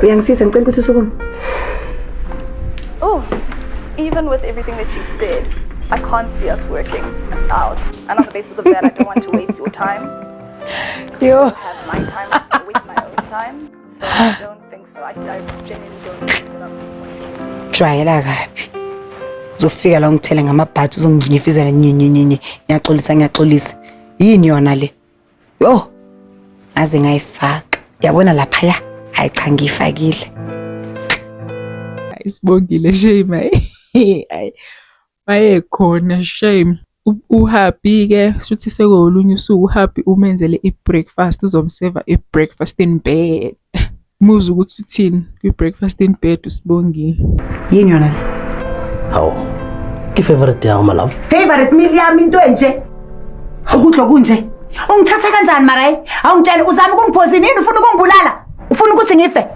Uyangisiza ngicela ukuthi usukume. Oh, even with everything that you've said, I can't see us working out. And on the basis of that, I don't want to waste your time. Yo. I have my time with my own time. So I don't think so. I genuinely don't think that I'm Jwayela kabi. Uzofika la ngithele ngamabhathi uzonginyifizela nyenyenyenye. Ngiyaxolisa. Yini yona le? Yo. Aze ngayifaka. Yabona lapha ya. Hayi cha ngifakile. Isibongile shame ay. Baye khona shame. Uhappy ke futhi sekolunye usuku uhappy umenzele ibreakfast uzomserva ibreakfast in bed. Muzu ukuthi uthini kwi-breakfast in bed usibongile. Yini yona le? Hawu. Ki favorite yakho my love? Favorite meal yami into enje. Ukudlo kunje. Ungithatha kanjani mara? Awungitshela uzama ukungiphozini yini ufuna ukungibulala? Ufuna ukuthi ngife?